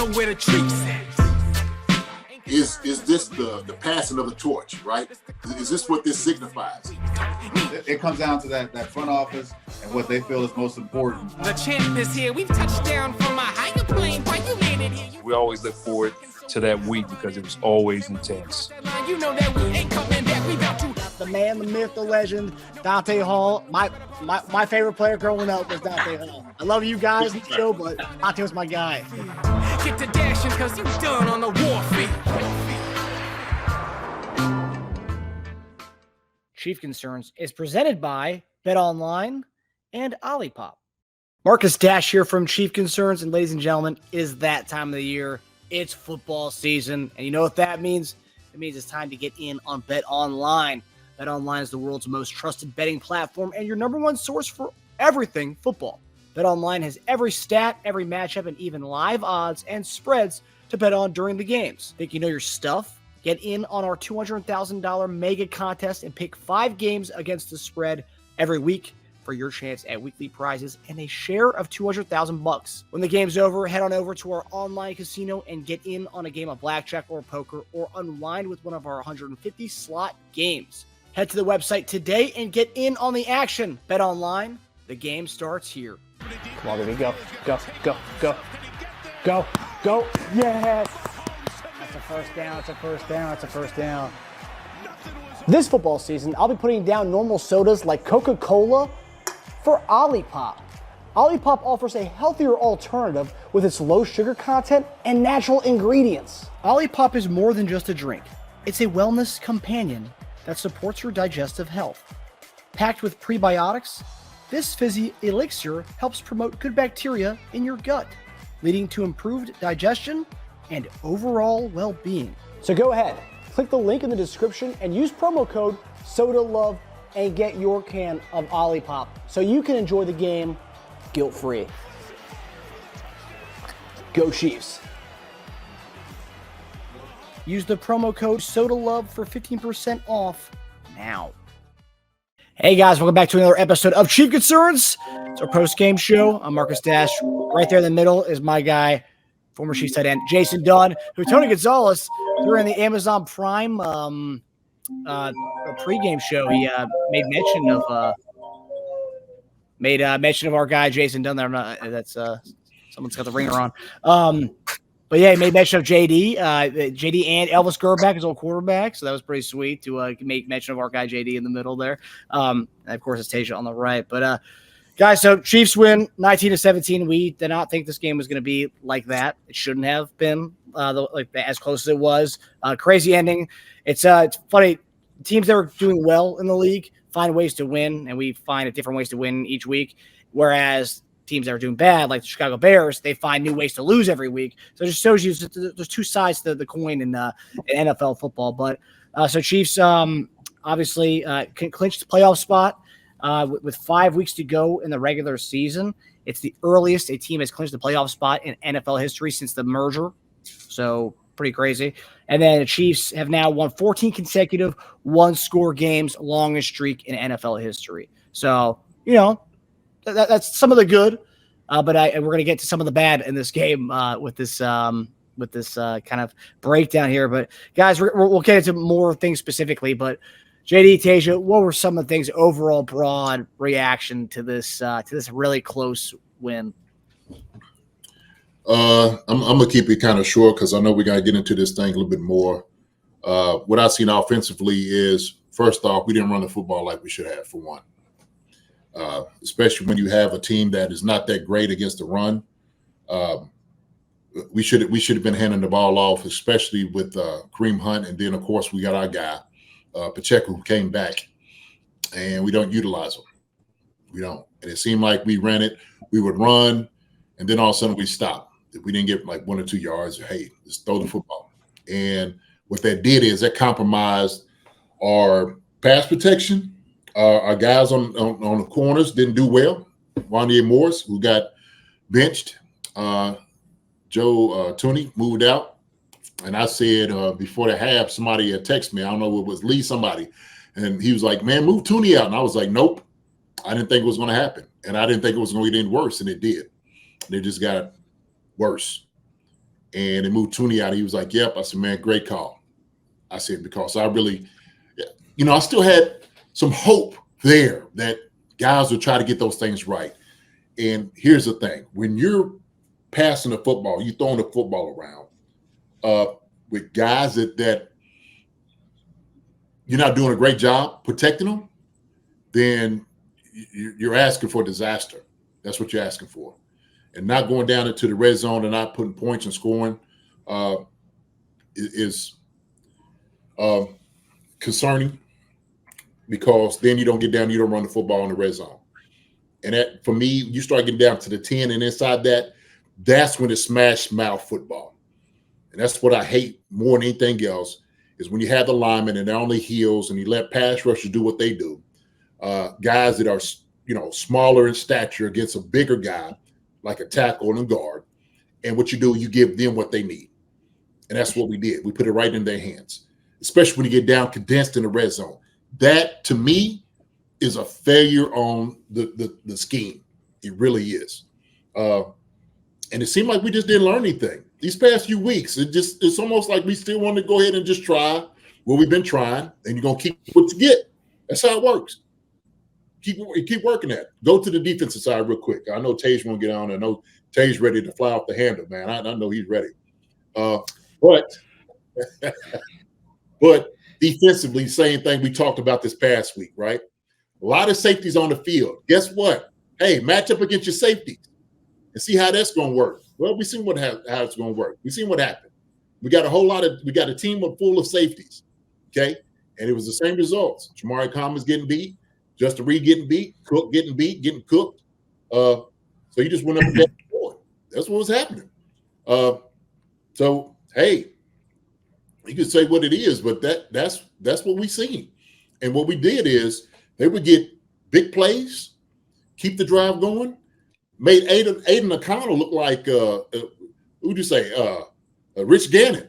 know where the treats at. Is this the passing of the torch, right? Is this what this signifies? It comes down to that front office and what they feel is most important. The champ is here. We've touched down from a higher plane. Why you landed here? We always look forward to that week because it was always intense. You know that we ain't coming back. We got to. The man, the myth, the legend, Dante Hall. My favorite player growing up was Dante Hall. I love you guys in the show, but Dante was my guy. Get to dashing because you done on the warfare. Chief Concerns is presented by BetOnline and Olipop. Marcus Dash here from Chief Concerns, and ladies and gentlemen, it is that time of the year. It's football season, and you know what that means? It means it's time to get in on BetOnline. BetOnline is the world's most trusted betting platform and your number one source for everything football. BetOnline has every stat, every matchup, and even live odds and spreads to bet on during the games. Think you know your stuff? Get in on our $200,000 mega contest and pick 5 games against the spread every week for your chance at weekly prizes and a share of $200,000. When the game's over, head on over to our online casino and get in on a game of blackjack or poker or unwind with one of our 150 slot games. Head to the website today and get in on the action. Bet online. The game starts here. Come on, baby. Go. Yes. That's a first down. This football season, I'll be putting down normal sodas like Coca-Cola for Olipop. Olipop offers a healthier alternative with its low sugar content and natural ingredients. Olipop is more than just a drink. It's a wellness companion that supports your digestive health. Packed with prebiotics, this fizzy elixir helps promote good bacteria in your gut, leading to improved digestion and overall well-being. So go ahead, click the link in the description and use promo code SODALOVE and get your can of Olipop so you can enjoy the game guilt-free. Go Chiefs. Use the promo code SODALOVE for 15% off now. Hey guys, welcome back to another episode of Chief Concerns. It's our post-game show. I'm Marcus Dash. Right there in the middle is my guy, former Chiefs tight end Jason Dunn, who Tony Gonzalez during the Amazon Prime pregame show. He made mention of our guy Jason Dunn. There, that's someone's got the ringer on. But yeah, he made mention of JD and Elvis Gerback, his old quarterback. So that was pretty sweet to make mention of our guy JD in the middle there. And of course, it's Teja on the right. But guys, so Chiefs win 19-17. We did not think this game was going to be like that. It shouldn't have been as close as it was. Crazy ending. It's funny. Teams that are doing well in the league find ways to win, and we find different ways to win each week. Whereas teams that are doing bad, like the Chicago Bears, they find new ways to lose every week. So it just shows you there's two sides to the coin in NFL football. But so Chiefs obviously clinched the playoff spot with 5 weeks to go in the regular season. It's the earliest a team has clinched the playoff spot in NFL history since the merger. So pretty crazy. And then the Chiefs have now won 14 consecutive one-score games, longest streak in NFL history. So, you know, that's some of the good, but we're going to get to some of the bad in this game with this kind of breakdown here. But guys, we'll get into more things specifically. But JD, Teja, what were some of the things overall broad reaction to this really close win? I'm gonna keep it kind of short because I know we gotta get into this thing a little bit more. What I've seen offensively is, first off, we didn't run the football like we should have, for one. Especially when you have a team that is not that great against the run. We should have been handing the ball off, especially with Kareem Hunt, and then of course we got our guy Pacheco, who came back, and we don't utilize him. We don't, and it seemed like we ran it. We would run, and then all of a sudden we stop. If we didn't get like 1 or 2 yards, hey, just throw the football. And what that did is that compromised our pass protection. Our guys on the corners didn't do well. Wanya Morris, who got benched. Joe Tooney moved out. And I said before the half, somebody had texted me. I don't know if it was Lee, somebody. And he was like, man, move Tooney out. And I was like, nope. I didn't think it was going to happen. And I didn't think it was going to get any worse. And it did. They just got worse. and they moved Tooney out. He was like, "Yep." I said, "Man, great call." I said, because I really, I still had some hope there that guys will try to get those things right. And here's the thing: when you're passing the football, you throwing the football around with guys that you're not doing a great job protecting them, then you're asking for disaster. That's what you're asking for. And not going down into the red zone and not putting points and scoring is concerning, because then you don't get down, you don't run the football in the red zone. And that, for me, you start getting down to the 10 and inside that, that's when it's smash mouth football. And that's what I hate more than anything else, is when you have the linemen and they're on their heels and you let pass rushers do what they do. Guys that are, smaller in stature against a bigger guy, like a tackle and a guard. And what you do, you give them what they need. And that's what we did. We put it right in their hands, especially when you get down condensed in the red zone. That, to me, is a failure on the scheme. It really is. And it seemed like we just didn't learn anything these past few weeks. It's almost like we still want to go ahead and just try what we've been trying, and you're going to keep what you get. That's how it works. Keep working at it. Go to the defensive side real quick. I know Tej won't get on. I know Tej ready to fly off the handle, man. I know he's ready. But defensively, same thing we talked about this past week, right? A lot of safeties on the field. Guess what? Hey, match up against your safeties and see how that's going to work. Well, we seen how it's going to work. We seen what happened. We got a team full of safeties, okay? And it was the same results. Jamari Commons getting beat, Justin Reed getting beat, Cook getting beat, getting cooked. So you just went up and down the board. That's what was happening. So, hey, you could say what it is, but that's what we seen. And what we did is they would get big plays, keep the drive going, made Aiden O'Connell look like who'd you say? Rich Gannon.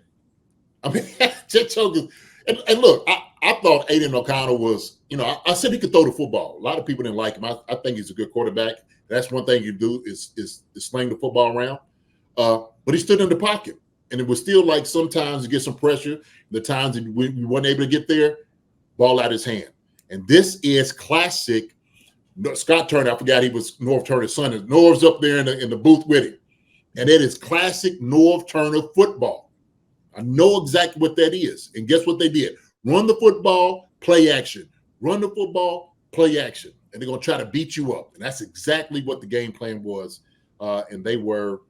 I mean, and look, I thought Aiden O'Connell was, I said he could throw the football. A lot of people didn't like him. I think he's a good quarterback. That's one thing you do is sling the football around. But he stood in the pocket. And it was still like sometimes you get some pressure. The times that we weren't able to get there, ball out his hand. And this is classic Scott Turner. I forgot he was Norv Turner's son. Norv's up there in the booth with him. And it is classic Norv Turner football. I know exactly what that is. And guess what they did? Run the football, play action. Run the football, play action. And they're going to try to beat you up. And that's exactly what the game plan was. And they were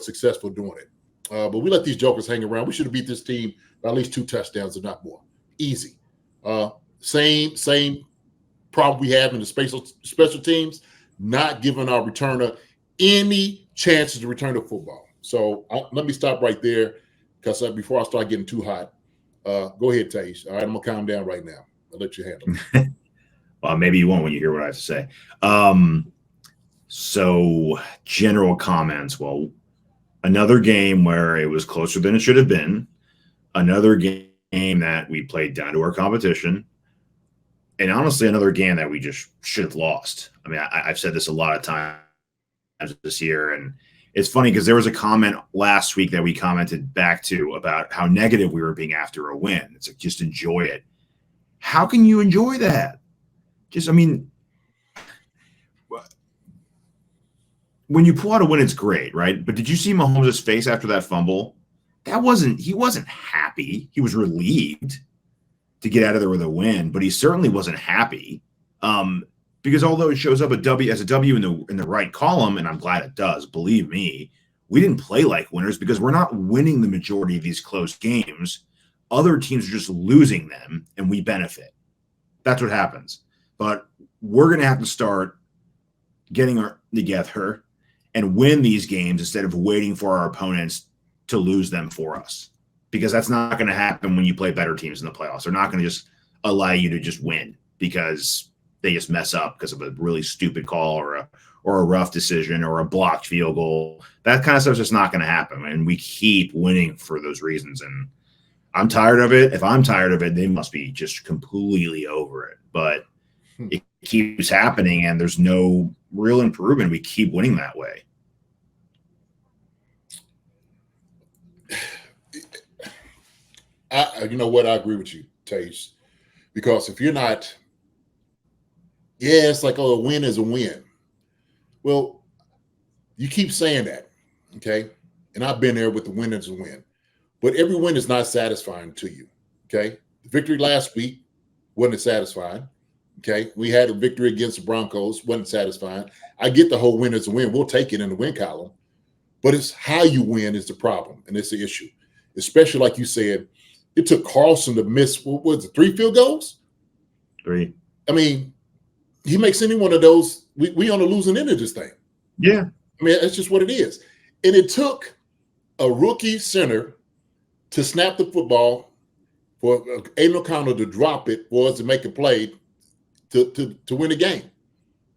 successful doing it. But we let these jokers hang around. We should have beat this team by at least 2 touchdowns, if not more. Easy. Same problem we have in the special teams, not giving our returner any chances to return to football. So let me stop right there, because before I start getting too hot, go ahead, Tej. All right, I'm going to calm down right now. I'll let you handle it. Well, maybe you won't when you hear what I have to say. So general comments. Well, another game where it was closer than it should have been. Another game that we played down to our competition. And honestly, another game that we just should have lost. I mean, I've said this a lot of times this year. And it's funny because there was a comment last week that we commented back to about how negative we were being after a win. It's like, just enjoy it. How can you enjoy that? When you pull out a win, it's great, right? But did you see Mahomes' face after that fumble? He wasn't happy. He was relieved to get out of there with a win, but he certainly wasn't happy. Because although it shows up as a W in the right column, and I'm glad it does, believe me, we didn't play like winners because we're not winning the majority of these close games. Other teams are just losing them, and we benefit. That's what happens. But we're going to have to start getting together and win these games instead of waiting for our opponents to lose them for us, because that's not going to happen when you play better teams in the playoffs. They're not going to just allow you to just win because they just mess up because of a really stupid call or a rough decision or a blocked field goal. That kind of stuff is just not going to happen. And we keep winning for those reasons. And I'm tired of it. If I'm tired of it, they must be just completely over it. But it keeps happening and there's no real improvement. We keep winning that way. You know what? I agree with you, Tage, because if you're not, yeah, it's like, oh, a win is a win. Well, you keep saying that, okay? And I've been there with the win is a win, but every win is not satisfying to you, okay? The victory last week wasn't satisfying, okay? We had a victory against the Broncos, wasn't satisfying. I get the whole win is a win. We'll take it in the win column, but it's how you win is the problem, and it's the issue, especially like you said. It took Carlson to miss, what was it, 3 field goals? 3. I mean, he makes any one of those, we on the losing end of this thing. Yeah. I mean, that's just what it is. And it took a rookie center to snap the football for Aiden O'Connell to drop it for us to make a play to win the game.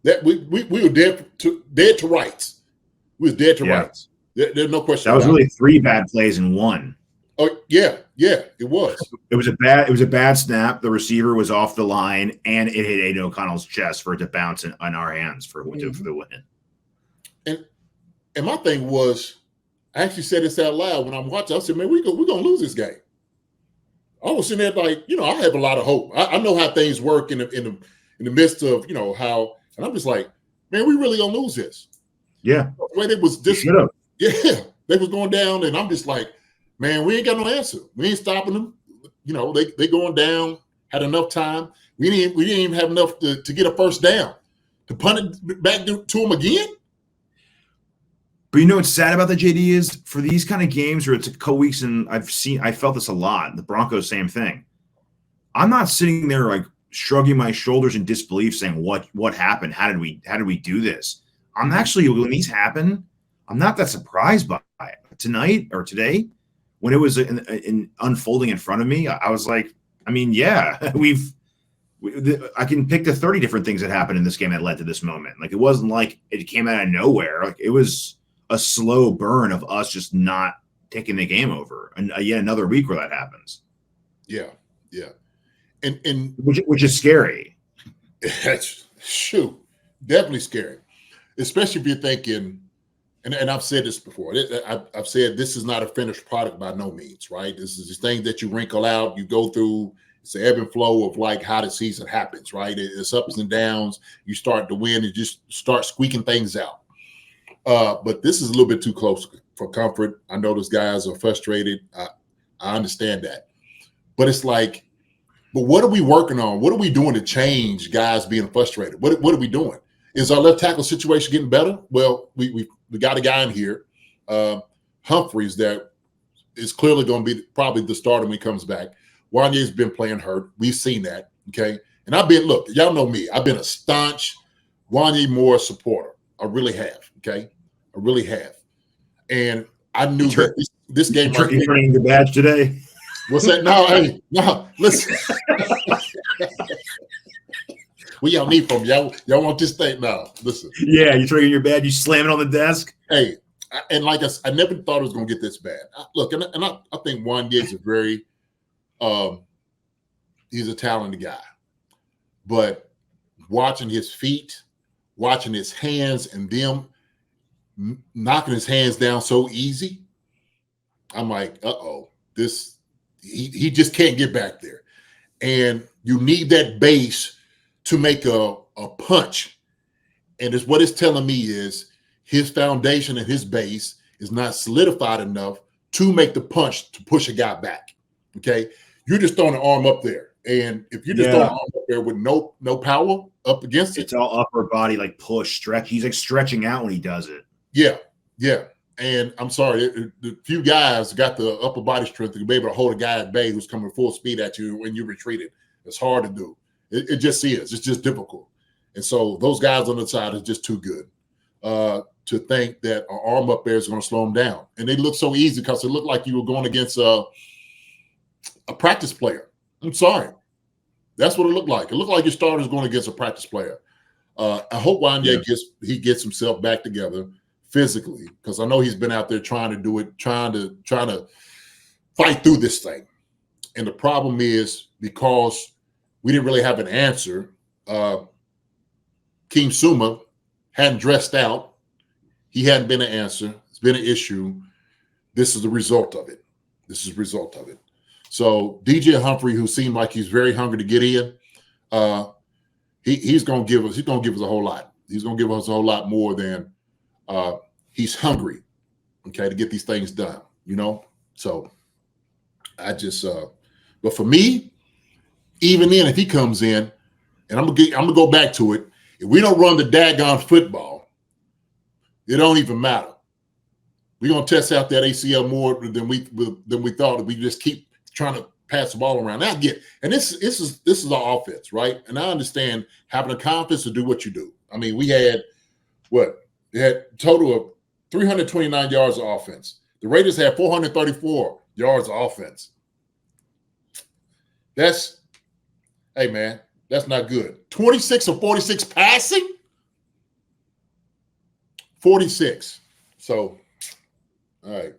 That we were dead to rights. We was dead to rights. There's no question. That was really 3 bad plays in one. Oh yeah, it was. It was a bad snap. The receiver was off the line, and it hit Aiden O'Connell's chest for it to bounce on our hands for the win. And my thing was, I actually said this out loud when I'm watching. I said, "Man, we're gonna lose this game." I was sitting there like, I have a lot of hope. I know how things work in the midst of how, and I'm just like, man, we really gonna lose this. Yeah, the way they was just they was going down, and I'm just like, man, we ain't got no answer. We ain't stopping them. They going down. Had enough time. We didn't even have enough to get a first down to punt it back to them again. But what's sad about the JD is for these kind of games where it's a co-weeks, and I felt this a lot. The Broncos, same thing. I'm not sitting there like shrugging my shoulders in disbelief, saying what happened? How did we do this? I'm actually, when these happen, I'm not that surprised by it. Tonight or today, when it was in unfolding in front of me, I was like, I mean, yeah, I can pick the 30 different things that happened in this game that led to this moment. Like, it wasn't like it came out of nowhere. Like, it was a slow burn of us just not taking the game over, and yet another week where that happens. Yeah, and which is scary. That's definitely scary, especially if you're thinking. And I've said this before. I've said this is not a finished product by no means, right? This is just things that you wrinkle out, you go through. It's the ebb and flow of like how the season happens, right? It's ups and downs. You start to win and just start squeaking things out. But this is a little bit too close for comfort. I know those guys are frustrated. I understand that. But it's like, but what are we working on? What are we doing to change guys being frustrated? What are we doing? Is our left tackle situation getting better? Well, we got a guy in here, Humphreys, that is clearly going to be probably the starter when he comes back. Wanye's been playing hurt. We've seen that, okay? And y'all know me. I've been a staunch Wanye Moore supporter. I really have, okay? I really have. And I knew that this game. You're turning your badge today? What's that? No, listen. What y'all need from y'all? Y'all want this thing now? Listen. Yeah, you turning your badge, you slam it on the desk. Hey, and like I never thought it was going to get this bad. I think Wanye is a very, he's a talented guy, but watching his feet, watching his hands, and them knocking his hands down so easy, I'm like, he just can't get back there. And you need that base to make a punch. And it's what it's telling me is his foundation and his base is not solidified enough to make the punch to push a guy back. Okay. You're just throwing an arm up there. And if you're just throwing an arm up there with no power up against it. It's all upper body, like push, stretch. He's like stretching out when he does it. Yeah. And I'm sorry, the few guys got the upper body strength to be able to hold a guy at bay who's coming full speed at you when you retreated. It's hard to do. It just is. It's just difficult. And so those guys on the side are just too good to think that an arm up there is going to slow them down. And they look so easy because it looked like you were going against a practice player. I'm sorry. That's what it looked like. It looked like your starter's going against a practice player. I hope Wanye gets himself back together physically, because I know he's been out there trying to do it, trying to fight through this thing. And the problem is, because we didn't really have an answer, Keem Suma hadn't dressed out. He hadn't been an answer. It's been an issue. This is the result of it. So DJ Humphrey, who seemed like he's very hungry to get in, he's going to give us a whole lot. He's going to give us a whole lot more than he's hungry, okay, to get these things done, So I just but for me, even then, if he comes in, and I'm gonna go back to it, if we don't run the daggone football, it don't even matter. We're gonna test out that ACL more than we thought. If we just keep trying to pass the ball around. Now this is our offense, right? And I understand having a confidence to do what you do. I mean, we had a total of 329 yards of offense. The Raiders had 434 yards of offense. Hey man, that's not good. 26 of 46 passing? 46. So, all right.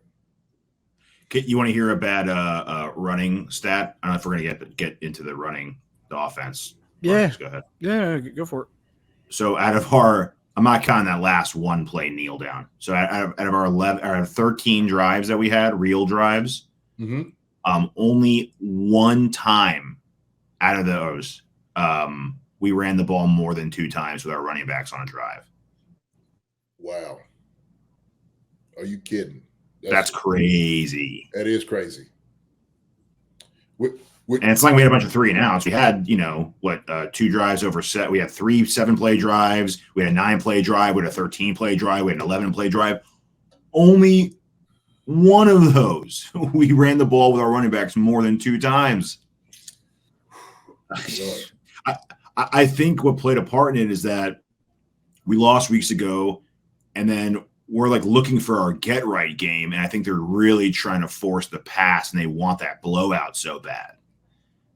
You want to hear a bad running stat? I don't know if we're going to get into the offense. Yeah. Just go ahead. Yeah, go for it. So out of I'm not counting that last one play kneel down. So out of our 13 drives that we had, real drives, only one time out of those, we ran the ball more than 2 times with our running backs on a drive. Wow. Are you kidding? That's crazy. That is crazy. And it's like we had a bunch of 3 and outs. We had, 2 drives over set. We had 3 7-play drives. We had a 9-play drive. We had a 13-play drive. We had an 11-play drive. Only one of those, we ran the ball with our running backs more than 2 times. I think what played a part in it is that we lost weeks ago, and then we're like looking for our get right game. And I think they're really trying to force the pass, and they want that blowout so bad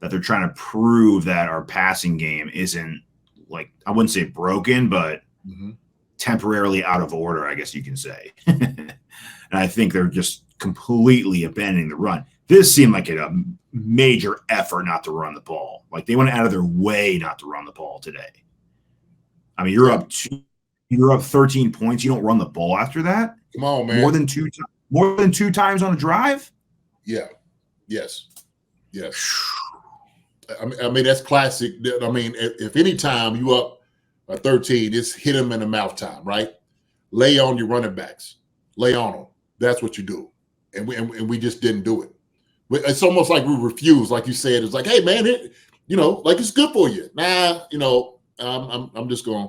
that they're trying to prove that our passing game isn't, like, I wouldn't say broken, but temporarily out of order, I guess you can say. And I think they're just completely abandoning the run. This seemed like a major effort not to run the ball. Like they went out of their way not to run the ball today. I mean, you're up 13 points. You don't run the ball after that. Come on, man. More than two times on a drive. Yeah. Yes. I mean, that's classic. I mean, if any time you up 13, it's hit them in the mouth time, right? Lay on your running backs. Lay on them. That's what you do. And we just didn't do it. It's almost like we refused, like you said. It's like, hey, man, like it's good for you. Nah, I'm just gonna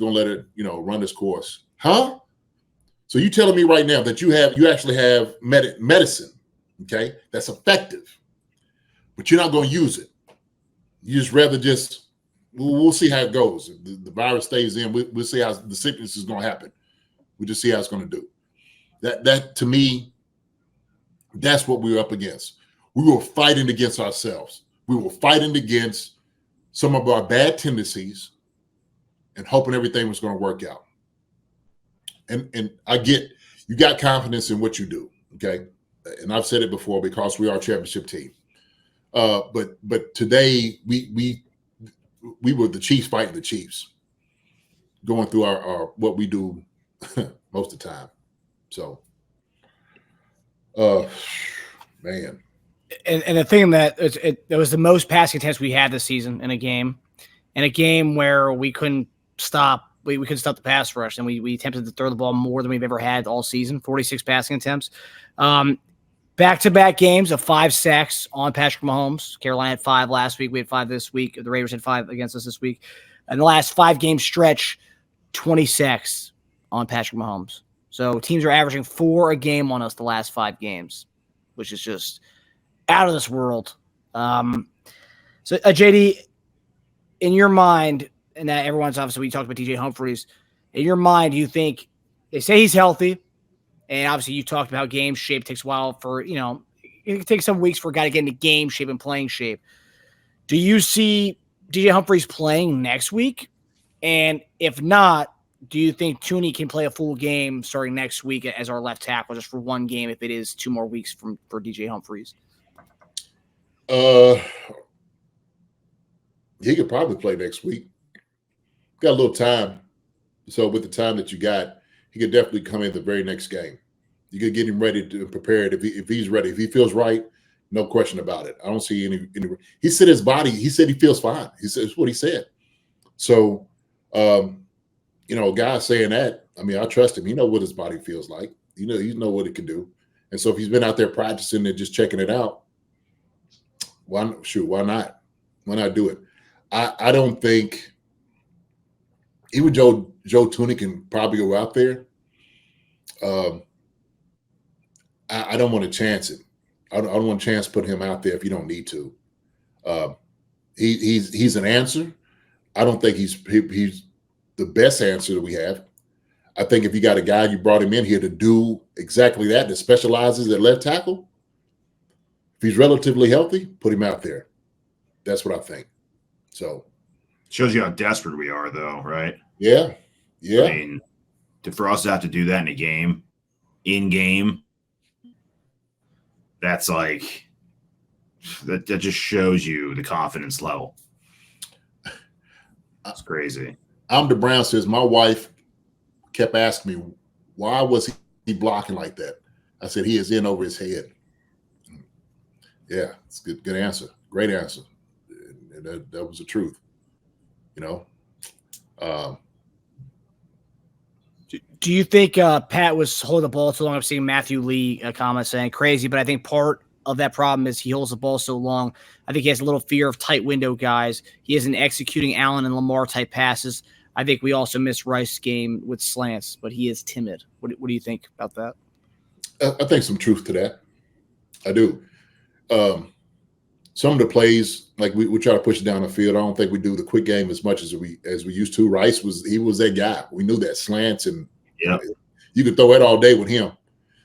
let it, run this course. Huh? So you telling me right now that you actually have medicine, okay, that's effective, but you're not going to use it. You just rather we'll see how it goes. If the virus stays in, we'll see how the sickness is going to happen. We'll just see how it's going to do. That to me, that's what we were up against. We were fighting against ourselves. We were fighting against some of our bad tendencies and hoping everything was going to work out. And I get, you got confidence in what you do, okay? And I've said it before because we are a championship team. But today we were the Chiefs fighting the Chiefs, going through our what we do most of the time. So, man. And the thing that it was the most passing attempts we had this season in a game where we couldn't stop. We couldn't stop the pass rush, and we attempted to throw the ball more than we've ever had all season. 46 passing attempts. Back-to-back games of 5 sacks on Patrick Mahomes. Carolina had 5 last week. We had 5 this week. The Raiders had 5 against us this week. In the last 5-game stretch, 20 sacks on Patrick Mahomes. So teams are averaging 4 a game on us the last 5 games, which is just out of this world. So JD, in your mind, and that everyone's obviously, we talked about DJ Humphries. In your mind, do you think they say he's healthy? And obviously, you talked about how game shape takes a while for, it can take some weeks for a guy to get into game shape and playing shape. Do you see DJ Humphries playing next week? And if not, do you think Tooney can play a full game starting next week as our left tackle just for one game if it is 2 more weeks for DJ Humphries? He could probably play next week. Got a little time. So with the time that you got, he could definitely come in the very next game. You could get him ready to prepare it if he's ready. If he feels right, No question about it. I don't see any. He said his body. He said he feels fine. He said that's what he said. So, a guy saying that. I mean, I trust him. He knows what his body feels like. He know what it can do. And so, if he's been out there practicing and just checking it out, why not? Why not do it? I don't think even Joe Tooney can probably go out there. I don't want to chance it. I don't want to chance put him out there if you don't need to. He's an answer. I don't think he's the best answer that we have. I think if you got a guy, you brought him in here to do exactly that specializes at left tackle, if he's relatively healthy, put him out there. That's what I think. So shows you how desperate we are, though, right? Yeah. I mean, for us to have to do that in game, that's like that just shows you the confidence level. It's crazy. The Brown says my wife kept asking me, why was he blocking like that? I said he is in over his head. Yeah, it's good answer. Great answer. And that was the truth. Do you think Pat was holding the ball too long? I'm seeing Matthew Lee comment saying crazy, but I think part of that problem is he holds the ball so long. I think he has a little fear of tight window guys. He isn't executing Allen and Lamar type passes. I think we also miss Rice's game with slants, but he is timid. What do you think about that? I think some truth to that. I do. Some of the plays, like we try to push it down the field. I don't think we do the quick game as much as we used to. Rice was that guy. We knew that slants and you could throw it all day with him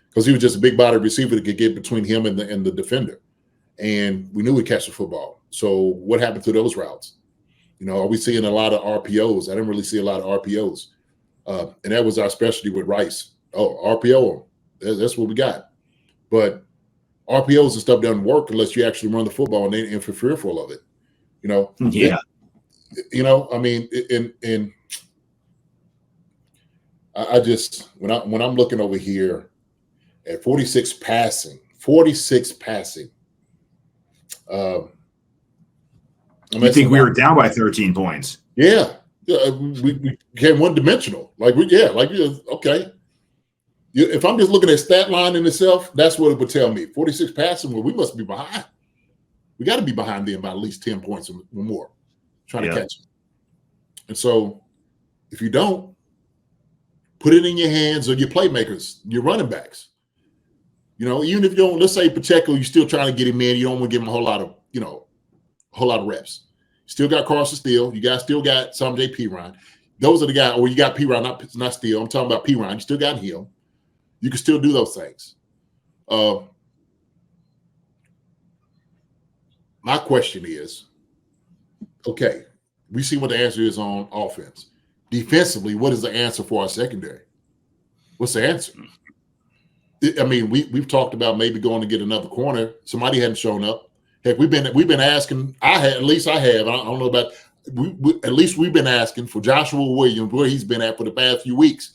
because he was just a big body receiver that could get between him and the defender. And we knew we'd catch the football. So what happened to those routes? Are we seeing a lot of RPOs? I didn't really see a lot of RPOs. And that was our specialty with Rice. Oh, RPO, that's what we got. But RPOs and stuff doesn't work unless you actually run the football and then for fearful of it. Yeah. I mean, and I just when I'm looking over here at 46 passing. I think we were down by 13 points. Yeah, we became one-dimensional. Okay. If I'm just looking at stat line in itself, that's what it would tell me. 46 passing, well, we must be behind. We got to be behind them by at least 10 points or more, trying to catch them. And so if you don't, put it in your hands of your playmakers, your running backs. Even if you don't, let's say Pacheco, you're still trying to get him in. You don't want to give him a whole lot of reps. Still got Carson Steele. You guys still got Samjay Piran. Those are the guys, or you got Piran, not Steele. I'm talking about Piran. You still got him. You can still do those things. My question is, okay, we see what the answer is on offense. Defensively, what is the answer for our secondary? What's the answer? I mean, we've talked about maybe going to get another corner. Somebody hadn't shown up. Heck, we've been asking. At least I have. I don't know about. At least we've been asking for Joshua Williams where he's been at for the past few weeks.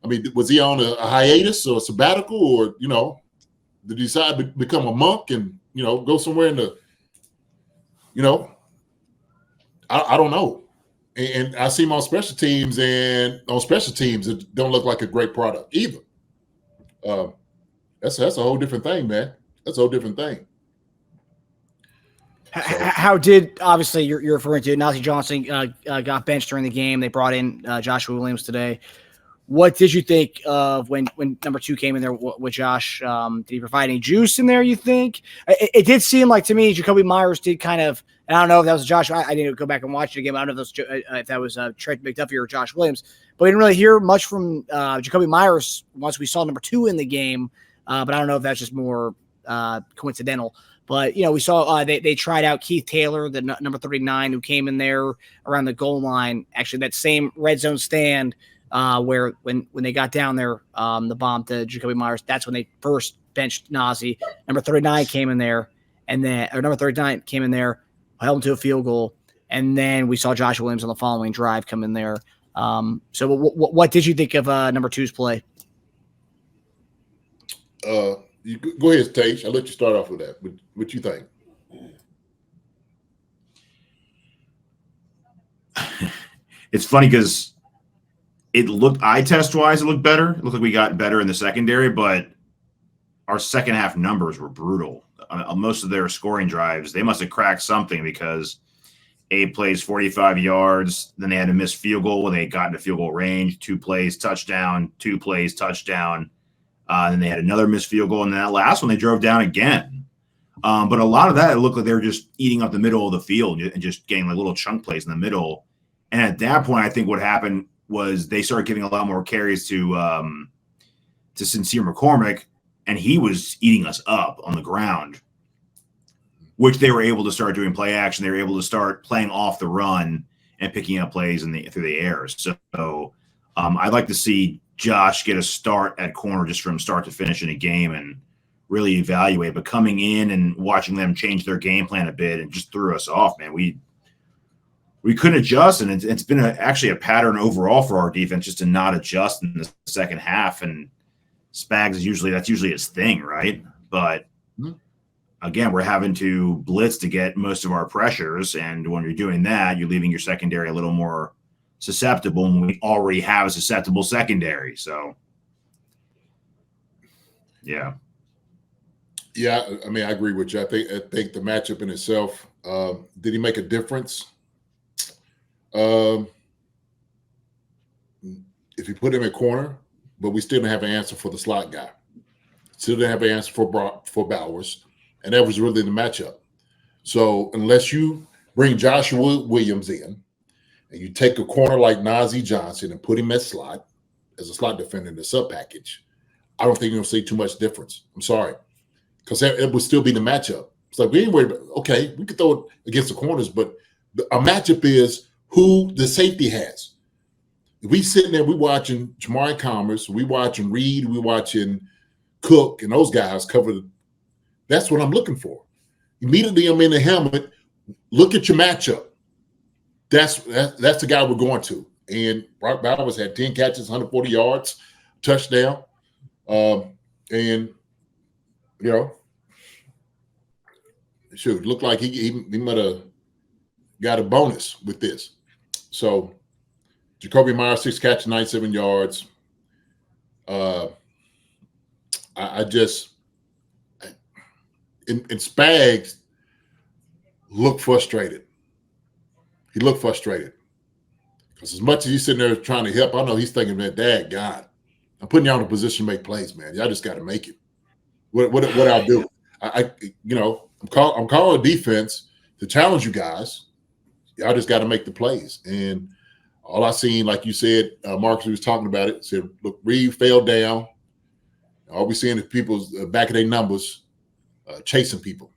I mean, was he on a hiatus or a sabbatical, or did he decide to become a monk and go somewhere in the, I don't know. And I see him on special teams, and on special teams, it don't look like a great product either. That's a whole different thing, man. That's a whole different thing. How did, obviously you're referring to Najee Johnson got benched during the game. They brought in Joshua Williams today. What did you think of when number 2 came in there with Josh? Did he provide any juice in there, you think? It did seem like to me Jacoby Myers did kind of, and I don't know if that was Josh. I didn't go back and watch it again. I don't know if that was Trent McDuffie or Josh Williams. But we didn't really hear much from Jacoby Myers once we saw number 2 in the game. But I don't know if that's just more coincidental. But, we saw they tried out Keith Taylor, the number 39, who came in there around the goal line. Actually, that same red zone stand where when they got down there, the bomb to Jacoby Myers, that's when they first benched Najee. Number 39 came in there, number 39 came in there, held him to a field goal, and then we saw Josh Williams on the following drive come in there. So what did you think of number 2's play? Go ahead, Tage. I'll let you start off with that. What you think? It's funny because it looked eye test wise, it looked better. It looked like we got better in the secondary, but our second half numbers were brutal. Most of their scoring drives, they must have cracked something because 8 plays, 45 yards. Then they had a missed field goal when they got into field goal range. 2 plays, touchdown. 2 plays, touchdown. Then they had another missed field goal. And then that last one, they drove down again. But a lot of that, it looked like they were just eating up the middle of the field and just getting like little chunk plays in the middle. And at that point, I think what happened was they started giving a lot more carries to Sincere McCormick, and he was eating us up on the ground, which they were able to start doing play action. They were able to start playing off the run and picking up plays through the air. So I'd like to see Josh get a start at corner just from start to finish in a game and really evaluate. But coming in and watching them change their game plan a bit and just threw us off, man. We couldn't adjust, and it's been actually a pattern overall for our defense just to not adjust in the second half. And Spags that's usually his thing, right? But again, we're having to blitz to get most of our pressures, and when you're doing that, you're leaving your secondary a little more susceptible when we already have a susceptible secondary. So, yeah. Yeah, I mean, I agree with you. I think the matchup in itself, did he make a difference? If you put him at corner, but we still didn't have an answer for the slot guy. Still didn't have an answer for Bowers, and that was really the matchup. So unless you bring Joshua Williams in and you take a corner like Najee Johnson and put him at slot as a slot defender in the sub package, I don't think you're going to see too much difference. I'm sorry, because it would still be the matchup. It's like we ain't worried about, okay, we could throw it against the corners, but a matchup is who the safety has. If we sitting there, we watching Jamari Commerce, we watching Reed, we watching Cook, and those guys cover. That's what I'm looking for. Immediately, I'm in the helmet. Look at your matchup. That's the guy we're going to. And Brock Bowers had 10 catches, 140 yards, touchdown, and shoot, looked like he might have got a bonus with this. So Jacoby Myers, 6 catches, 97 yards. And Spags looked frustrated. He looked frustrated. Because as much as he's sitting there trying to help, I know he's thinking, man, Dad, God, I'm putting y'all in a position to make plays, man. Y'all just got to make it. What I'll do. I'm calling defense to challenge you guys. Y'all just got to make the plays. And all I seen, like you said, Marcus was talking about it, said, look, Reed fell down. All we seeing is people's back of their numbers chasing people.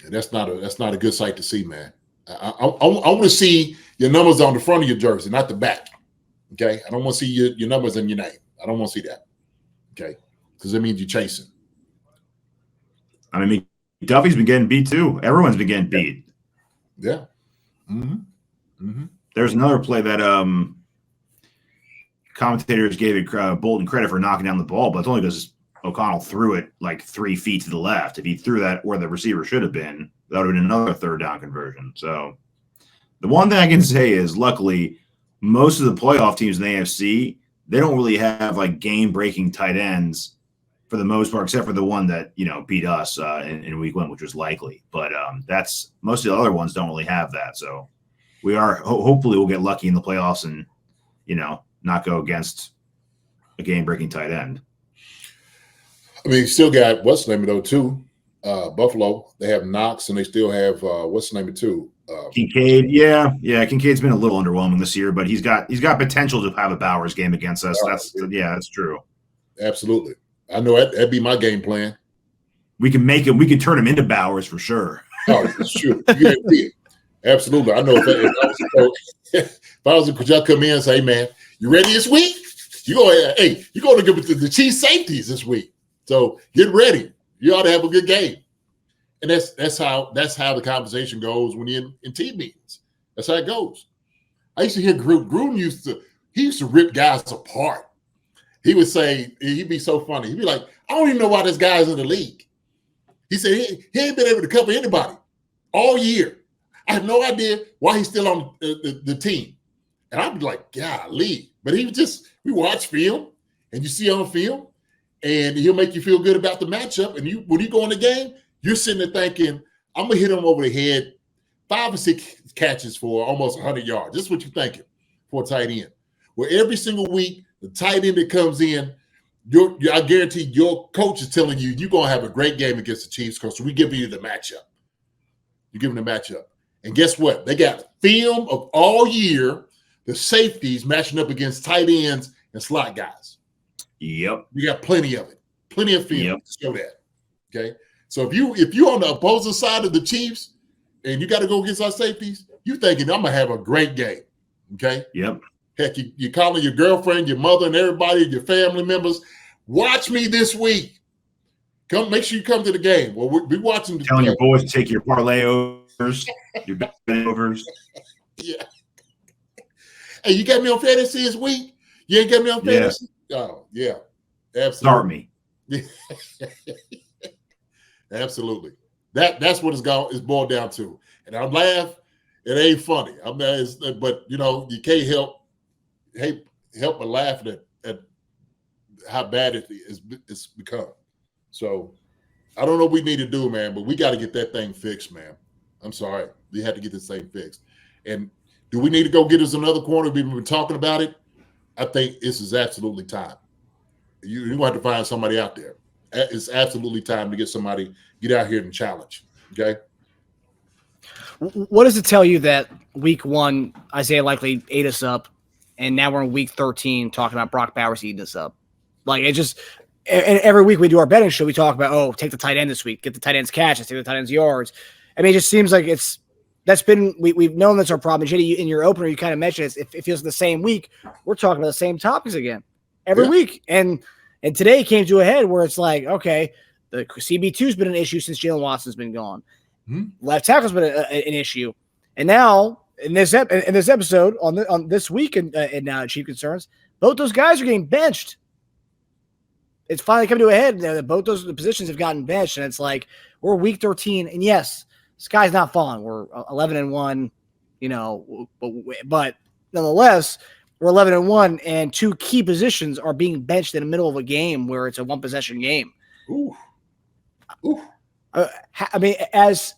And that's not a good sight to see, man. I want to see your numbers on the front of your jersey, not the back. Okay? I don't want to see your numbers in your name. I don't want to see that. Okay? Because it means you're chasing. I mean, Duffy's been getting beat too. Everyone's been getting beat. Yeah. Mm-hmm. Mm-hmm. There's another play that commentators gave Bolton credit for knocking down the ball, but it's only because O'Connell threw it like 3 feet to the left. If he threw that where the receiver should have been, that would have been another third down conversion. So the one thing I can say is, luckily, most of the playoff teams in the AFC, they don't really have like game-breaking tight ends for the most part, except for the one that beat us in week 1, which was Likely. But that's most of the other ones don't really have that. So we are hopefully we'll get lucky in the playoffs and not go against a game-breaking tight end. I mean, you still got what's the name of though too. Buffalo, they have Knox, and they still have what's the name of too. Kincaid, yeah. Kincaid's been a little underwhelming this year, but he's got potential to have a Bowers game against us. That's true. Absolutely, I know that'd be my game plan. We can make him. We can turn him into Bowers for sure. Oh, it's true. Absolutely, I know. If I was could y'all come in and say, "Man, you ready this week? You're going to give it to the Chiefs safeties this week. So get ready. You ought to have a good game." And that's how the conversation goes when you're in team meetings. That's how it goes. I used to hear Gruden used to rip guys apart. he would say, he'd be so funny. He'd be like, I don't even know why this guy's in the league. He said he ain't been able to cover anybody all year. I have no idea why he's still on the team. And I'd be like, golly. But we watch film, and you see on film, and he'll make you feel good about the matchup. And when you go in the game, you're sitting there thinking, I'm going to hit him over the head 5 or 6 catches for almost 100 yards. This is what you're thinking for a tight end. Where every single week, the tight end that comes in, I guarantee your coach is telling you you're going to have a great game against the Chiefs because we're giving you the matchup. You're giving the matchup. And guess what? They got film of all year, the safeties matching up against tight ends and slot guys. Yep. You got plenty of it. Plenty of film to show that. Okay? So if you're on the opposing side of the Chiefs and you got to go against our safeties, you're thinking, I'm going to have a great game. Okay? Yep. Heck, you're calling your girlfriend, your mother, and everybody, your family members. Watch me this week. Come, make sure you come to the game. Well, we're watching. Telling your boys to take your parlay overs, your bet overs. Yeah. Hey, you got me on fantasy this week? You ain't got me on fantasy? Oh, yeah. Absolutely. Start me. Absolutely. That's what it's boiled down to. And I laugh. It ain't funny. But you can't help but laugh at how bad it's become. So I don't know what we need to do, man, but we got to get that thing fixed, man. I'm sorry. We had to get this thing fixed. And do we need to go get us another corner? We've been talking about it. I think this is absolutely time. You're going to have to find somebody out there. It's absolutely time to get out here and challenge. Okay? What does it tell you that week 1, Isiah likely ate us up, and now we're in week 13 talking about Brock Bowers eating us up? Like, it just – and every week we do our betting show, we talk about, take the tight end this week, get the tight end's catches, take the tight end's yards. I mean, it just seems like we've known that's our problem. JD, in your opener, you kind of mentioned it feels the same week. We're talking about the same topics again every week. And today came to a head where it's like, okay, the CB2's been an issue since Jalen Watson's been gone. Mm-hmm. Left tackle's been an issue. And now in this episode on this week and Chief Concerns, both those guys are getting benched. It's finally come to a head that both those positions have gotten benched, and it's like we're week 13, and yes, sky's not falling. We're 11-1, but nonetheless, we're 11-1, and 2 key positions are being benched in the middle of a game where it's a 1-possession game. Ooh. I mean, as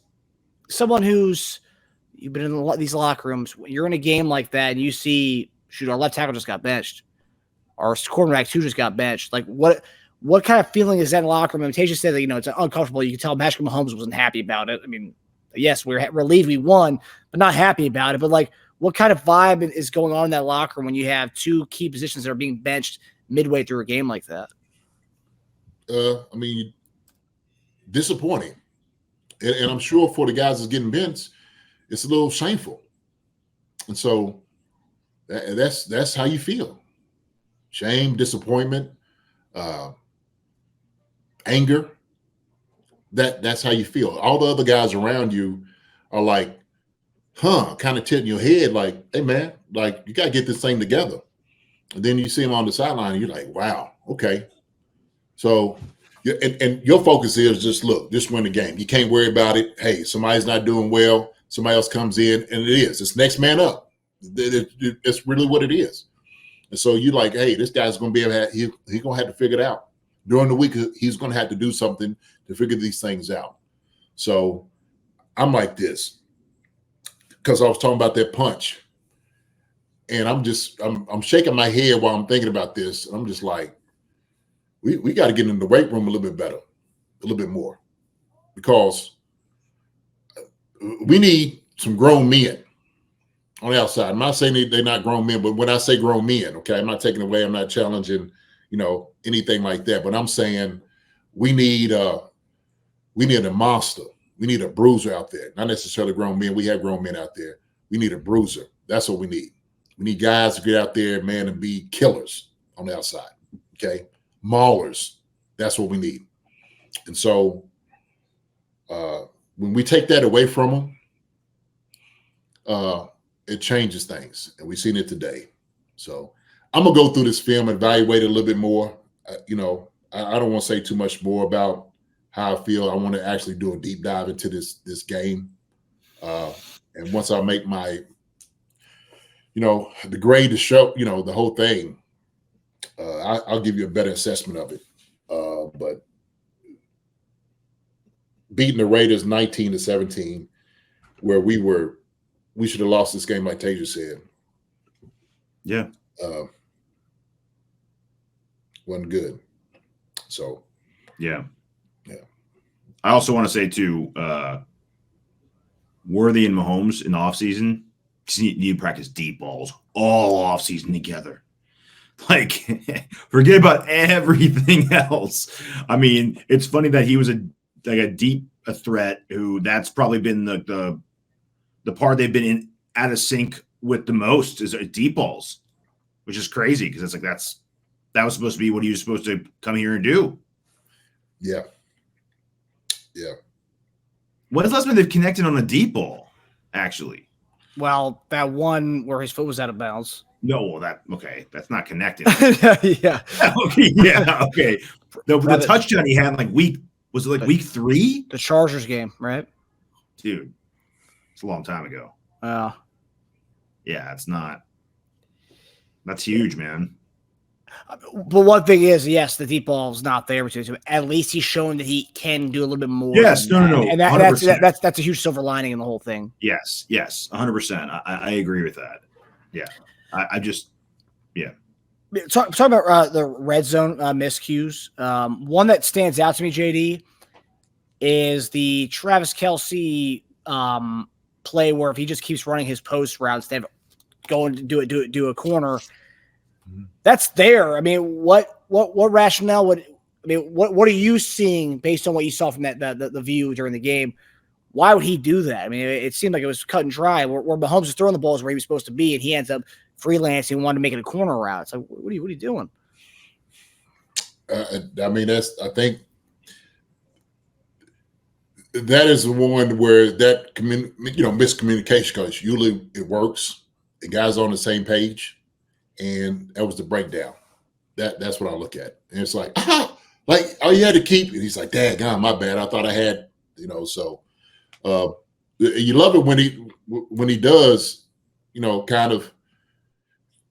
someone you've been in these locker rooms, when you're in a game like that, and you see, our left tackle just got benched, our cornerback 2 just got benched. Like, what kind of feeling is that in the locker room? I mean, Teja said that, it's uncomfortable. You can tell Pacheco Mahomes wasn't happy about it. I mean, yes, we're relieved we won, but not happy about it. But, like, what kind of vibe is going on in that locker room when you have 2 key positions that are being benched midway through a game like that? I mean, disappointing. And I'm sure for the guys that's getting benched, it's a little shameful. And so that's how you feel. Shame, disappointment, anger. That's how you feel. All the other guys around you are like, kind of tilting your head like, hey, man, like, you got to get this thing together. And then you see them on the sideline and you're like, wow, okay. So, and your focus is just win the game. You can't worry about it. Hey, somebody's not doing well. Somebody else comes in, and it is. It's next man up. It's really what it is. And so you're like, hey, this guy's going to be able to, he's going to have to figure it out. During the week, he's going to have to do something to figure these things out. So I'm like this because I was talking about that punch. And I'm shaking my head while I'm thinking about this. And I'm just like, we got to get in the weight room a little bit better, a little bit more, because we need some grown men on the outside. I'm not saying they're not grown men, but when I say grown men, okay, I'm not taking away, I'm not challenging, anything like that. But I'm saying we need a monster. We need a bruiser out there. Not necessarily grown men. We have grown men out there. We need a bruiser. That's what we need. We need guys to get out there, man, and be killers on the outside. Okay. Maulers. That's what we need. And so when we take that away from them, it changes things. And we've seen it today. So I'm gonna go through this film and evaluate it a little bit more. I don't want to say too much more about how I feel. I want to actually do a deep dive into this game, and once I make my, the grade to show, the whole thing, I'll give you a better assessment of it. But beating the Raiders 19-17, where we should have lost this game, like Teja said. Yeah. Wasn't good. So, yeah. I also want to say too, Worthy and Mahomes in the offseason, you need to practice deep balls all offseason together. Like, forget about everything else. I mean, it's funny that he was a deep threat who that's probably been the part they've been in out of sync with the most is deep balls, which is crazy because it's like that was supposed to be what he was supposed to come here and do. Yeah. Yeah. When's the last time they've connected on a deep ball, actually? Well, that one where his foot was out of bounds. No, well, that's not connected. Yeah. Okay, yeah, okay. The touchdown he had week 3? The Chargers game, right? Dude, it's a long time ago. Yeah, it's not. That's huge, man. But one thing is, yes, the deep ball is not there. At least he's shown that he can do a little bit more. Yes, no. And that's a huge silver lining in the whole thing. Yes, 100%. I agree with that. Yeah. I just, yeah. Talk about the red zone miscues. One that stands out to me, JD, is the Travis Kelce play where if he just keeps running his post route instead of going to do a corner, that's there. I mean, what rationale what are you seeing based on what you saw from the view during the game? Why would he do that? I mean, it seemed like it was cut and dry. Where Mahomes is throwing the balls where he was supposed to be, and he ends up freelancing and wanted to make it a corner route. It's like, what are you doing? I think that is the one where that miscommunication, because usually it works. The guys on the same page. And that was the breakdown. That's what I look at. And it's like, all you had to keep it. He's like, dang, my bad. I thought I had, so you love it when he does, kind of,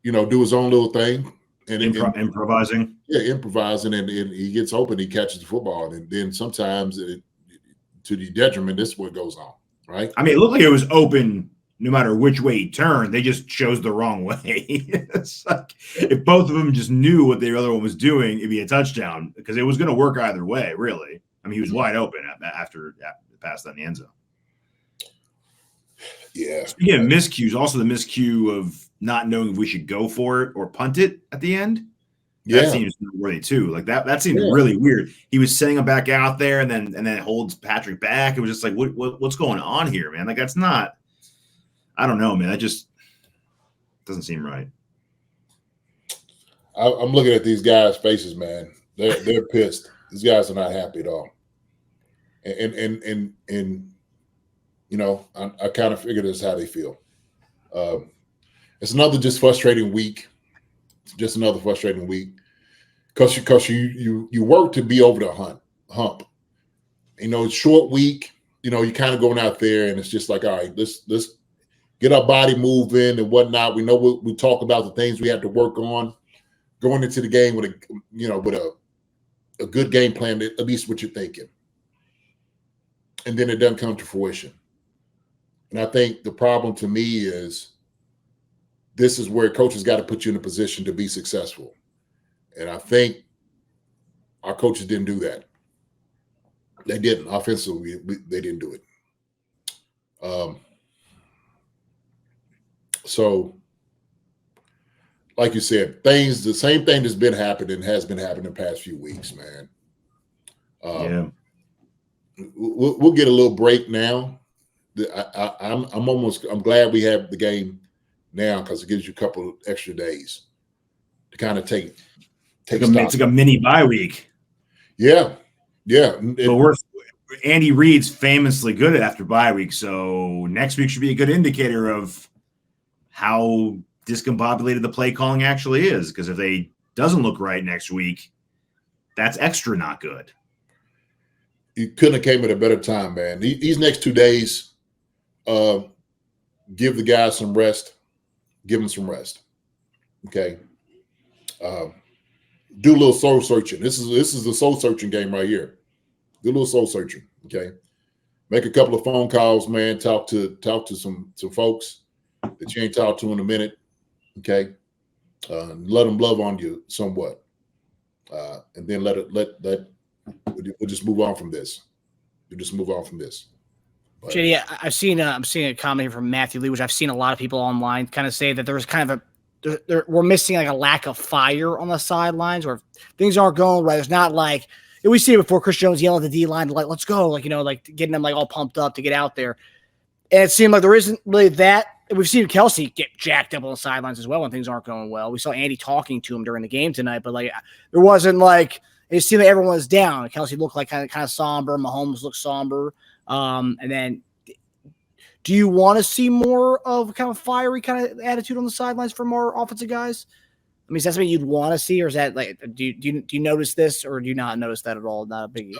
do his own little thing. And improvising. Yeah, improvising. And he gets open, he catches the football. And then sometimes to the detriment, this is what goes on, right? I mean, it looked like it was open no matter which way he turned, they just chose the wrong way. It's like if both of them just knew what the other one was doing, it'd be a touchdown because it was going to work either way, really. I mean, he was wide open after the pass in the end zone. Yeah. Speaking of miscues, also the miscue of not knowing if we should go for it or punt it at the end. Yeah. That seems worthy too. Like that seemed really weird. He was sending him back out there and then holds Patrick back. It was just like, what's going on here, man? Like that's not. I don't know, man. That just doesn't seem right. I'm looking at these guys' faces, man. They're pissed. These guys are not happy at all. And I kind of figured this is how they feel. It's another just frustrating week. Just another frustrating week. Because you work to be over the hump. It's short week. You're kind of going out there and it's just like, all right, let's get our body moving and whatnot. We know we talk about the things we have to work on going into the game with a good game plan, at least what you're thinking. And then it doesn't come to fruition. And I think the problem to me is this is where coaches got to put you in a position to be successful. And I think our coaches didn't do that. They didn't. Offensively, they didn't do it. So, like you said, the same thing that's been happening has been happening the past few weeks, man. We'll get a little break now. I'm glad we have the game now because it gives you a couple of extra days to kind of take it's like a mini bye week. Yeah. But Andy Reid's famously good after bye week, so next week should be a good indicator of how discombobulated the play calling actually is. Because if they doesn't look right next week, that's extra not good. You couldn't have came at a better time, man. These next 2 days, give the guys some rest. Give them some rest. Okay. Do a little soul searching. This is the soul searching game right here. Do a little soul searching. Okay. Make a couple of phone calls, man. Talk to some folks that you ain't talked to in a minute. Okay. Let them love on you somewhat. And then we'll just move on from this. We'll just move on from this. But, JD, I'm seeing a comment here from Matthew Lee, which I've seen a lot of people online kind of say that there's kind of we're missing like a lack of fire on the sidelines, or things aren't going right. There's not like we see it before. Chris Jones yelling at the D line, like "Let's go!" Like like getting them like all pumped up to get out there. And it seemed like there isn't really that. We've seen Kelsey get jacked up on the sidelines as well when things aren't going well. We saw Andy talking to him during the game tonight, but like there wasn't like it seemed like everyone was down. Kelsey looked like kind of somber. Mahomes looked somber. And then, do you want to see more of kind of fiery kind of attitude on the sidelines from our offensive guys? I mean, is that something you'd want to see, or is that like do you notice this, or do you not notice that at all? Not a biggie.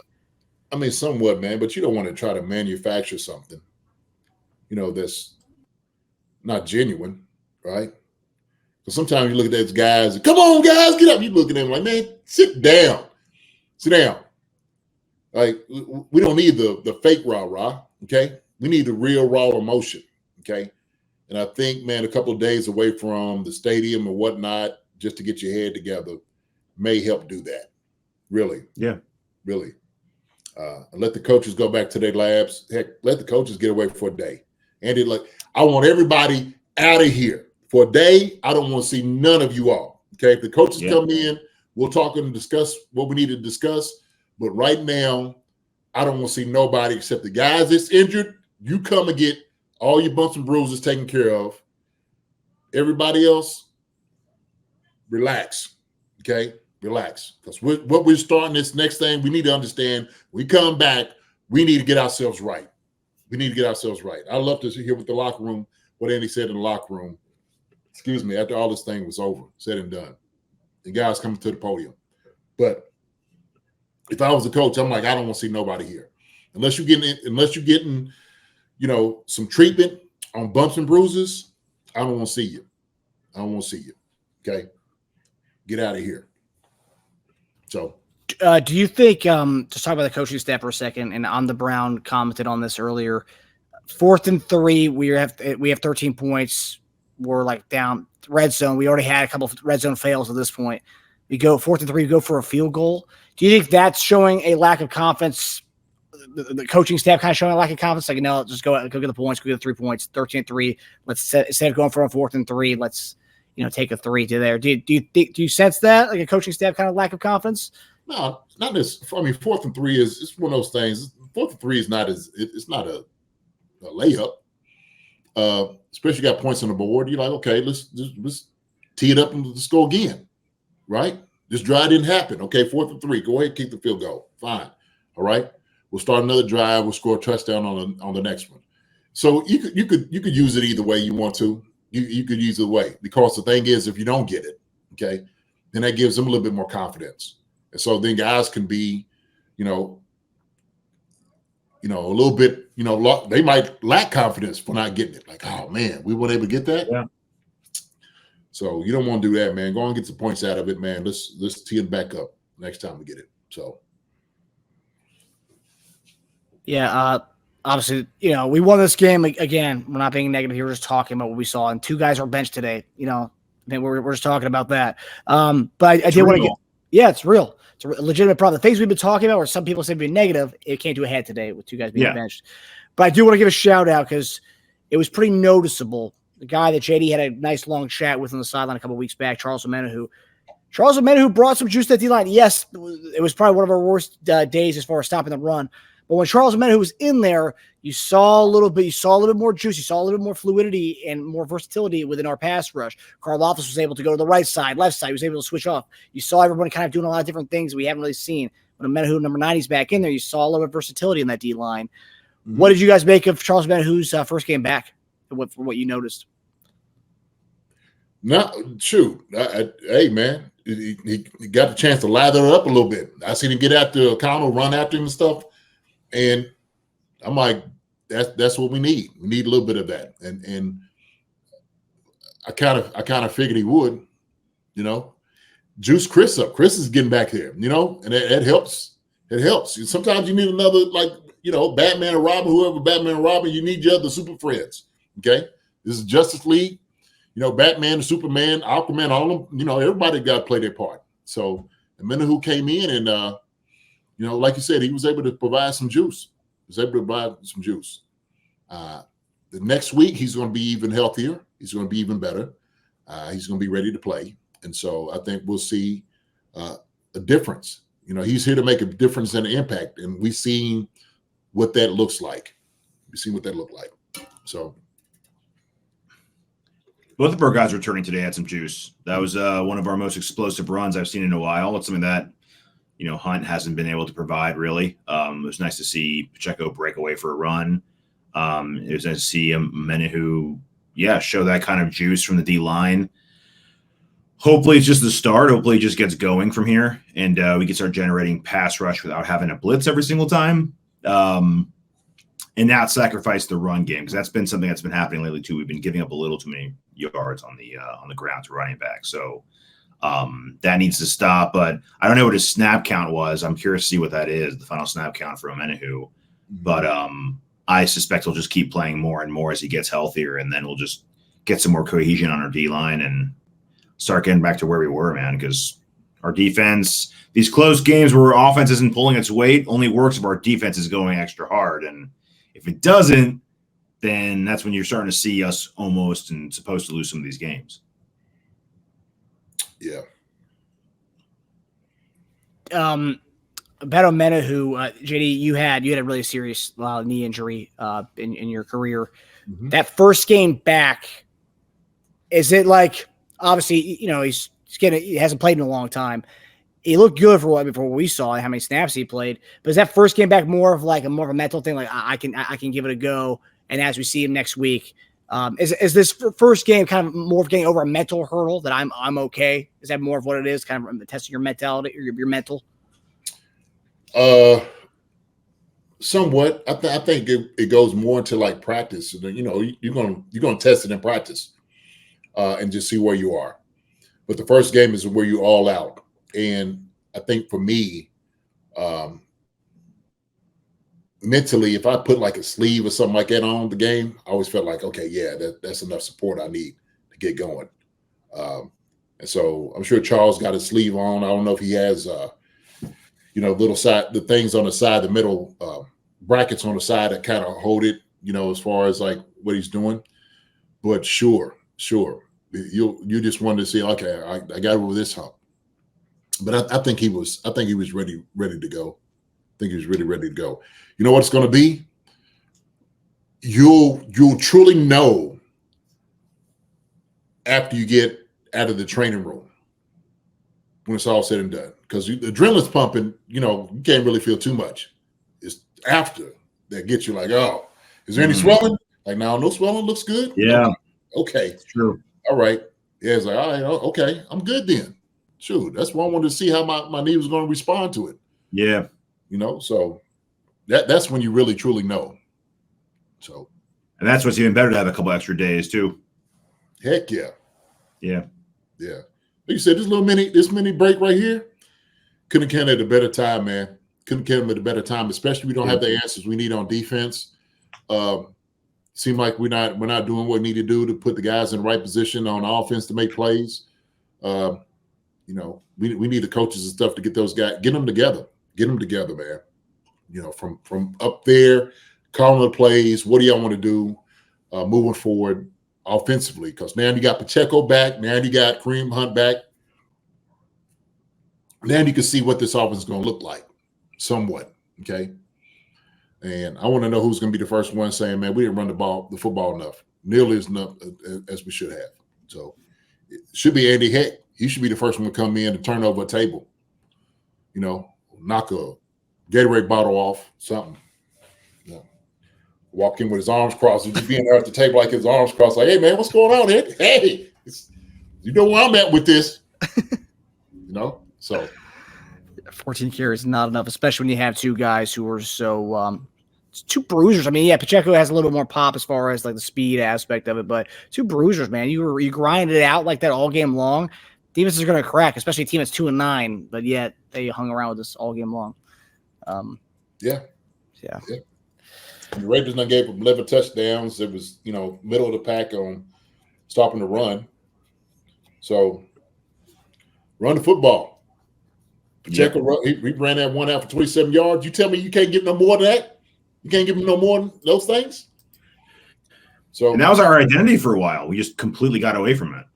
I mean, somewhat, man, but you don't want to try to manufacture something, that's not genuine, right? So sometimes you look at those guys, and, come on, guys, get up. You look at them like, man, sit down. Like, we don't need the fake rah-rah, okay? We need the real raw emotion, okay? And I think, man, a couple of days away from the stadium and whatnot, just to get your head together, may help do that. Really. Yeah. Really. And let the coaches go back to their labs. Heck, let the coaches get away for a day. Andy, like, I want everybody out of here. For a day, I don't want to see none of you all, okay? If the coaches come in, we'll talk and discuss what we need to discuss. But right now, I don't want to see nobody except the guys that's injured. You come and get all your bumps and bruises taken care of. Everybody else, relax, okay? Relax. Because what we're starting this next thing, we need to understand, we come back, we need to get ourselves right. We need to get ourselves right. I love to hear with the locker room, what Andy said in the locker room, after all this thing was over, said and done. The guys coming to the podium. But if I was a coach, I'm like, I don't want to see nobody here. Unless you're getting, some treatment on bumps and bruises, I don't want to see you. I don't want to see you. Okay? Get out of here. So do you think just talk about the coaching staff for a second, and On the Brown commented on this earlier. 4th and 3, we have 13 points. We're like down red zone. We already had a couple of red zone fails at this point. We go 4th and 3, we go for a field goal. Do you think that's showing a lack of confidence? The coaching staff kind of showing a lack of confidence? Like, no, just go get the points, go get the 3 points, 13-3. Instead of going for a 4th and 3, let's take a 3 to there. Do you sense that, like a coaching staff kind of lack of confidence? No, not this. I mean, 4th and 3 is it's one of those things. 4th and 3 is not it's not a layup. Especially got points on the board. You're like, okay, let's tee it up and let's go again. Right? This drive didn't happen. Okay, 4th and 3. Go ahead, keep the field goal. Fine. All right. We'll start another drive. We'll score a touchdown on the next one. So you could use it either way you want to. You could use it either way, because the thing is, if you don't get it, okay, then that gives them a little bit more confidence, and so then guys can be, a little bit, they might lack confidence for not getting it. Like, oh man, we weren't able to get that. Yeah. So you don't want to do that, man. Go and get some points out of it, man. Let's tee it back up next time we get it. So. Yeah, obviously, we won this game. Again, we're not being negative here. We're just talking about what we saw. And 2 guys are benched today. We're just talking about that. But I did want to get – yeah, it's real. It's a legitimate problem. The things we've been talking about, where some people say being negative, it came to a head today with 2 guys being benched. But I do want to give a shout-out because it was pretty noticeable. The guy that JD had a nice long chat with on the sideline a couple of weeks back, Charles Omenihu. Charles Omenihu brought some juice to that D-line. Yes, it was probably one of our worst days as far as stopping the run. But when Charles Omenihu was in there, you saw a little bit more juice. You saw a little bit more fluidity and more versatility within our pass rush. Karlaftis was able to go to the right side, left side. He was able to switch off. You saw everybody kind of doing a lot of different things we haven't really seen. When Omenihu, number 90, is back in there, you saw a little bit of versatility in that D-line. Mm-hmm. What did you guys make of Charles Omenihu's first game back, for what you noticed? No, shoot. Hey, man, he got the chance to lather it up a little bit. I seen him get after O'Connell, run after him and stuff. And I'm like, that's what we need. We need a little bit of that. And I kind of figured he would, you know. Juice Chris up. Chris is getting back there, you know, and it helps. It helps. Sometimes you need another, like, you know, Batman or Robin, whoever Batman or Robin, you need your other super friends. Okay. This is Justice League. You know, Batman, Superman, Aquaman, all of them, you know, everybody got to play their part. So Omenihu came in and, you know, like you said, he was able to provide some juice. He was able to provide some juice. The next week, he's going to be even healthier. He's going to be even better. He's going to be ready to play. And so I think we'll see a difference. You know, he's here to make a difference and an impact. And we've seen what that looks like. We've seen what that looked like. So both of our guys returning today had some juice. That was one of our most explosive runs I've seen in a while. It's something that, you know, Hunt hasn't been able to provide really. It was nice to see Pacheco break away for a run. It was nice to see Omenihu, show that kind of juice from the D line. Hopefully it's just the start. Hopefully it just gets going from here, and we can start generating pass rush without having to blitz every single time, and not sacrifice the run game, because that's been something that's been happening lately too. We've been giving up a little too many yards on the ground to running back, so that needs to stop. But I don't know what his snap count was. I'm curious to see what that is, the final snap count for Omenihu. But I suspect he'll just keep playing more and more as he gets healthier, and then we'll just get some more cohesion on our D line and start getting back to where we were, man, because our defense, these close games where our offense isn't pulling its weight, only works if our defense is going extra hard. And if it doesn't, then that's when you're starting to see us almost and supposed to lose some of these games. Yeah. About Omenihu, JD, you had a really serious knee injury in your career. Mm-hmm. That first game back, is it like, obviously, you know, he hasn't played in a long time. He looked good for what we saw and how many snaps he played. But is that first game back more of a mental thing? Like I can give it a go. And as we see him next week, is this first game kind of more of getting over a mental hurdle that I'm okay? Is that more of what it is? Kind of testing your mentality or your mental? Somewhat. I think it goes more into like practice. You know, you're gonna test it in practice. And just see where you are. But the first game is where you're all out. And I think for me, mentally, if I put like a sleeve or something like that on the game, I always felt like, okay, yeah, that's enough support I need to get going. And so I'm sure Charles got his sleeve on. I don't know if he has, little side, the things on the side, the middle brackets on the side that kind of hold it, you know, as far as like what he's doing. But sure. You just wanted to see, okay, I got over this hump. But I think he was ready to go. I think he was really ready to go. You know what it's going to be? You'll truly know after you get out of the training room when it's all said and done. Because the adrenaline's pumping, you know, you can't really feel too much. It's after that gets you like, oh, is there any swelling? Like, no swelling, looks good. Yeah. Okay. It's true. All right. Yeah, it's like, all right, okay, I'm good then. Shoot, that's why I wanted to see how my knee was going to respond to it. Yeah. You know, so that's when you really, truly know. So. And that's what's even better to have a couple extra days too. Heck yeah. Yeah. Yeah. Like you said, this mini break right here, couldn't have come at a better time, man. Couldn't come at a better time, especially we don't have the answers we need on defense. Seem like we're not doing what we need to do to put the guys in the right position on offense to make plays. You know, we need the coaches and stuff to get those guys, get them together, man. You know, from up there, calling the plays. What do y'all want to do moving forward offensively? Because now you got Pacheco back. Now you got Kareem Hunt back. Now you can see what this offense is going to look like, somewhat. Okay. And I want to know who's going to be the first one saying, man, we didn't run the football enough, nearly as enough as we should have. So it should be Andy Heck. He should be the first one to come in and turn over a table, you know, knock a Gatorade bottle off, something. You know, walk in with his arms crossed, just being there at the table like his arms crossed, like, hey, man, what's going on here? Hey, You know where I'm at with this. So 14 carries is not enough, especially when you have two guys who are so two bruisers. I mean, yeah, Pacheco has a little bit more pop as far as like the speed aspect of it, but two bruisers, man. You grinded it out like that all game long. Defense is going to crack, especially a team that's 2-9, but yet they hung around with us all game long. yeah. Yeah. The Ravens done gave them 11 touchdowns. It was, middle of the pack on stopping the run. So run the football. Pacheco, he ran that one out for 27 yards. You tell me you can't give no more than that? You can't give him no more than those things? So And that was our identity for a while. We just completely got away from it.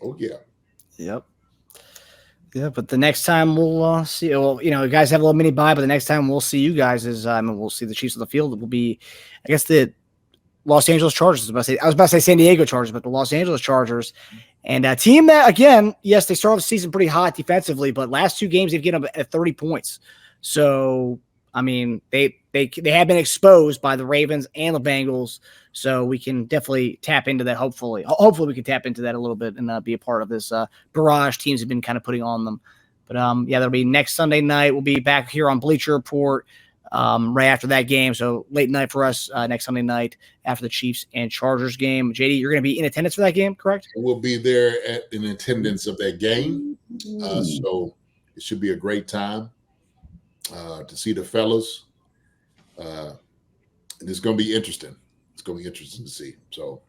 Oh, yeah. Yep. Yeah, but the next time we'll see. Well, you guys have a little mini bye, but the next time we'll see you guys is we'll see the Chiefs on the field. It will be, I guess, the Los Angeles Chargers. I was about to say San Diego Chargers, but the Los Angeles Chargers, and a team that, again, yes, they started the season pretty hot defensively, but last two games they've given up at 30 points. So I mean, they have been exposed by the Ravens and the Bengals. So we can definitely tap into that. Hopefully we can tap into that a little bit and be a part of this barrage teams have been kind of putting on them. But yeah, that'll be next Sunday night. We'll be back here on Bleacher Report right after that game. So late night for us next Sunday night after the Chiefs and Chargers game. JD, you're going to be in attendance for that game, correct? We'll be there in attendance of that game. So it should be a great time to see the fellas. And it's going to be interesting. It's going to be interesting to see. So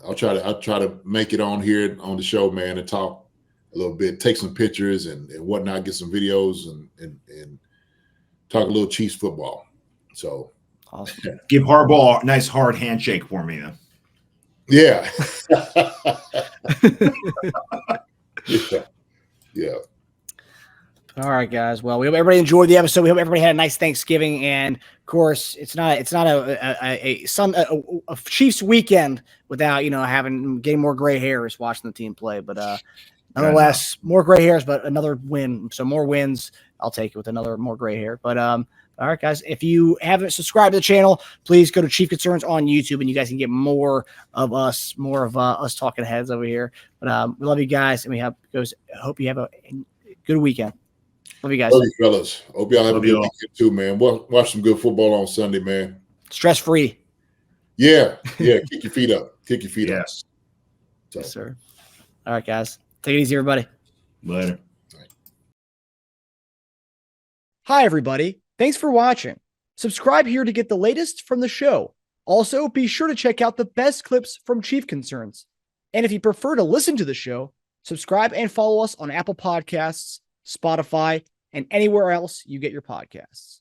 I'll try to make it on here on the show, man, and talk a little bit, take some pictures and whatnot, get some videos and talk a little Chiefs football. So awesome. Give Harbaugh a nice hard handshake for me, then. Yeah. Yeah. All right, guys. Well, we hope everybody enjoyed the episode. We hope everybody had a nice Thanksgiving, and of course, it's not a Chiefs weekend without getting more gray hairs watching the team play. But nonetheless, more gray hairs, but another win. So more wins, I'll take it with another more gray hair. But all right, guys. If you haven't subscribed to the channel, please go to Chief Concerns on YouTube, and you guys can get more of us talking heads over here. But we love you guys, and we hope you have a good weekend. Love you guys. Love you, fellas. Hope y'all have a good weekend too, man. Watch some good football on Sunday, man. Stress free. Yeah. Kick your feet up. Yes. So. Yes, sir. All right, guys. Take it easy, everybody. Later. Hi, everybody. Thanks for watching. Subscribe here to get the latest from the show. Also, be sure to check out the best clips from Chief Concerns. And if you prefer to listen to the show, subscribe and follow us on Apple Podcasts, Spotify, and anywhere else you get your podcasts.